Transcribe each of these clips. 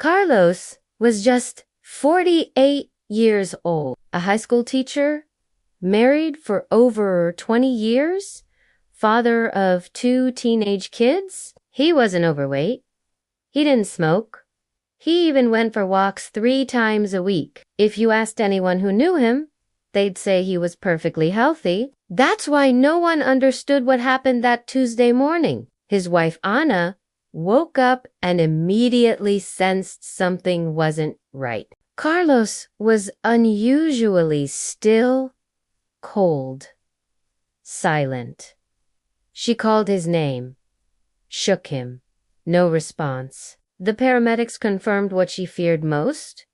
Carlos was just 48 years old, a high school teacher, married for over 20 years, father of 2 teenage kids. He wasn't overweight. He didn't smoke. He even went for walks 3 times a week. If you asked anyone who knew him, they'd say he was perfectly healthy. That's why no one understood what happened that Tuesday morning. His wife, Anna, woke up and immediately sensed something wasn't right. Carlos was unusually still, cold, silent. She called his name, shook him. No response. The paramedics confirmed what she feared most.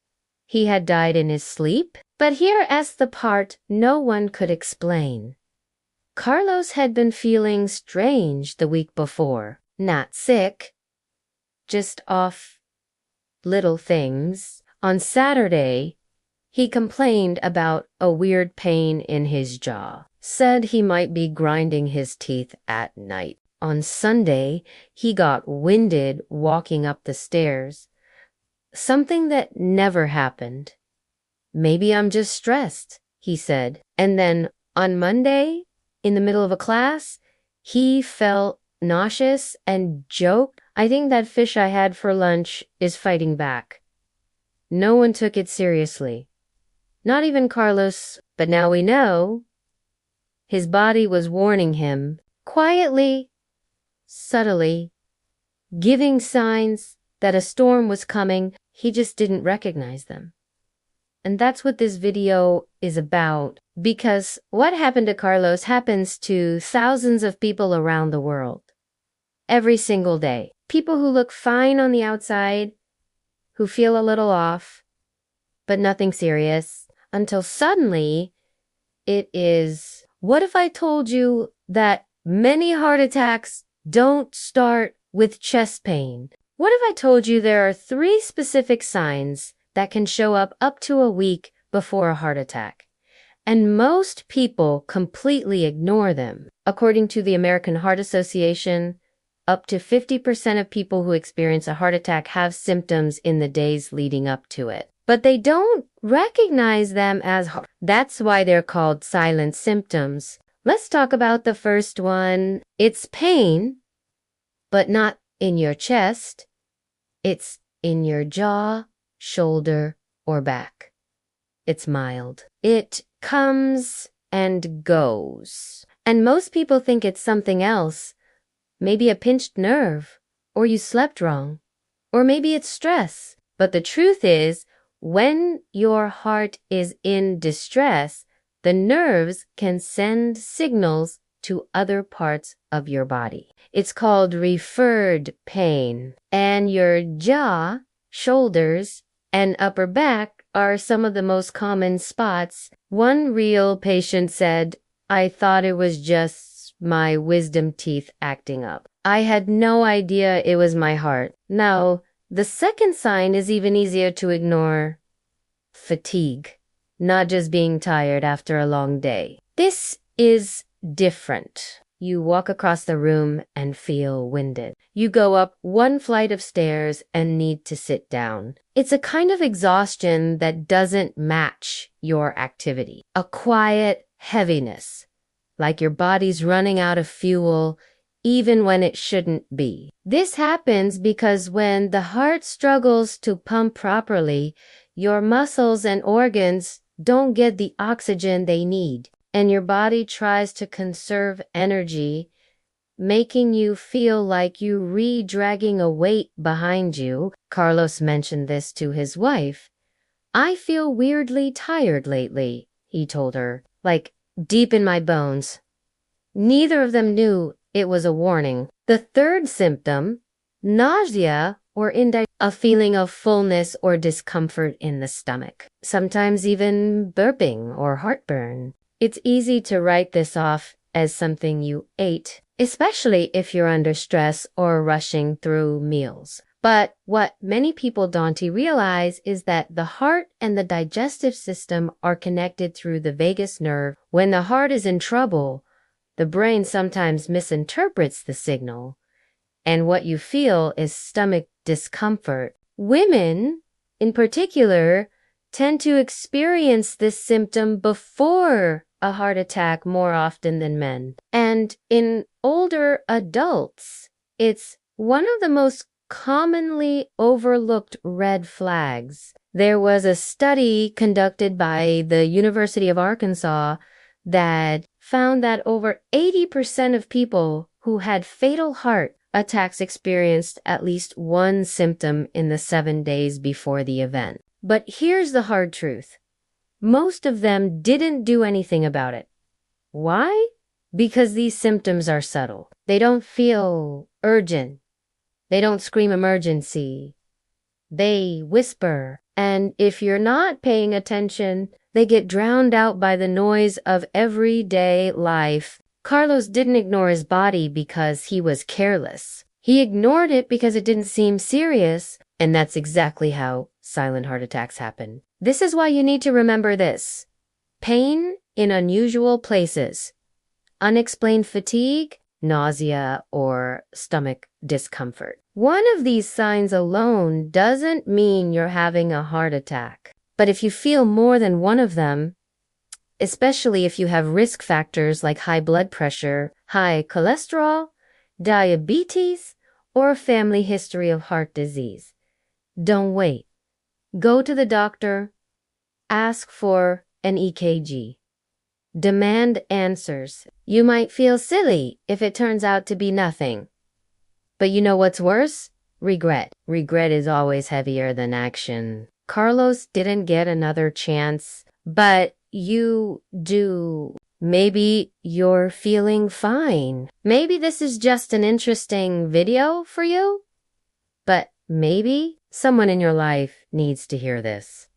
He had died in his sleep. But here's the part no one could explain. Carlos had been feeling strange the week before. Not sick, just off little things. On Saturday, he complained about a weird pain in his jaw. Said he might be grinding his teeth at night. On Sunday, he got winded walking up the stairs. Something that never happened. Maybe I'm just stressed, he said. And then on Monday, in the middle of a class, he felt nauseous and joked, "I think that fish I had for lunch is fighting back." No one took it seriously. Not even Carlos, but now we know. His body was warning him, quietly, subtly, giving signs that a storm was coming. He just didn't recognize them. And that's what this video is about, because what happened to Carlos happens to thousands of people around the world. Every single day. People who look fine on the outside, who feel a little off, but nothing serious, until suddenly it is, what if I told you that many heart attacks don't start with chest pain? What if I told you there are 3 specific signs that can show up to a week before a heart attack, and most people completely ignore them? According to the American Heart Association, up to 50% of people who experience a heart attack have symptoms in the days leading up to it, but they don't recognize them as heart. That's why they're called silent symptoms. Let's talk about the first one. It's pain, but not in your chest. It's in your jaw, shoulder, or back. It's mild. It comes and goes. And most people think it's something else. Maybe a pinched nerve, or you slept wrong, or maybe it's stress. But the truth is, when your heart is in distress, the nerves can send signals to other parts of your body. It's called referred pain. And your jaw, shoulders, and upper back are some of the most common spots. One real patient said, "I thought it was just my wisdom teeth acting up. I had no idea it was my heart." Now, the second sign is even easier to ignore. Fatigue, not just being tired after a long day. This is different. You walk across the room and feel winded. You go up 1 flight of stairs and need to sit down. It's a kind of exhaustion that doesn't match your activity. A quiet heaviness, like your body's running out of fuel, even when it shouldn't be. This happens because when the heart struggles to pump properly, your muscles and organs don't get the oxygen they need, and your body tries to conserve energy, making you feel like you're re-dragging a weight behind you. Carlos mentioned this to his wife. "I feel weirdly tired lately," he told her, "like deep in my bones." Neither of them knew it was a warning. The third symptom, nausea or a feeling of fullness or discomfort in the stomach, sometimes even burping or heartburn. It's easy to write this off as something you ate, especially if you're under stress or rushing through meals. But what many people don't realize is that the heart and the digestive system are connected through the vagus nerve. When the heart is in trouble, the brain sometimes misinterprets the signal, and what you feel is stomach discomfort. Women, in particular, tend to experience this symptom before a heart attack more often than men. And in older adults, it's one of the most commonly overlooked red flags. There was a study conducted by the University of Arkansas that found that over 80% of people who had fatal heart attacks experienced at least one symptom in the 7 days before the event. But here's the hard truth. Most of them didn't do anything about it. Why? Because these symptoms are subtle. They don't feel urgent. They don't scream emergency. They whisper. And if you're not paying attention, they get drowned out by the noise of everyday life. Carlos didn't ignore his body because he was careless. He ignored it because it didn't seem serious, and that's exactly how silent heart attacks happen. This is why you need to remember this. Pain in unusual places, unexplained fatigue, nausea, or stomach discomfort. One of these signs alone doesn't mean you're having a heart attack. But if you feel more than one of them, especially if you have risk factors like high blood pressure, high cholesterol, diabetes, or a family history of heart disease, don't wait. Go to the doctor, ask for an EKG. Demand answers. You might feel silly if it turns out to be nothing. But you know what's worse? Regret. Regret is always heavier than action. Carlos didn't get another chance, but you do. Maybe you're feeling fine. Maybe this is just an interesting video for you, but maybe someone in your life needs to hear this.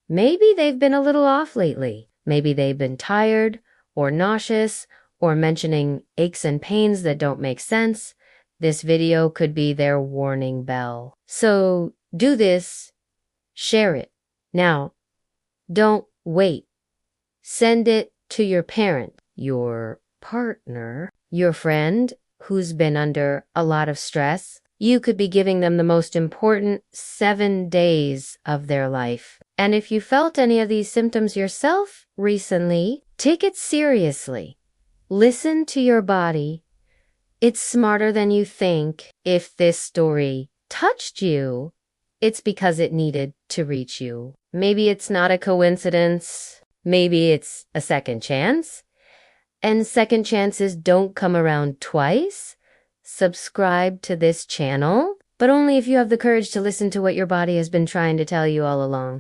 Maybe they've been a little off lately. Maybe they've been tired or nauseous or mentioning aches and pains that don't make sense. This video could be their warning bell. So do this. Share it. Now, don't wait. Send it to your parent, your partner, your friend who's been under a lot of stress. You could be giving them the most important 7 days of their life. And if you felt any of these symptoms yourself recently, take it seriously. Listen to your body. It's smarter than you think. If this story touched you, it's because it needed to reach you. Maybe it's not a coincidence. Maybe it's a second chance. And second chances don't come around twice. Subscribe to this channel, but only if you have the courage to listen to what your body has been trying to tell you all along.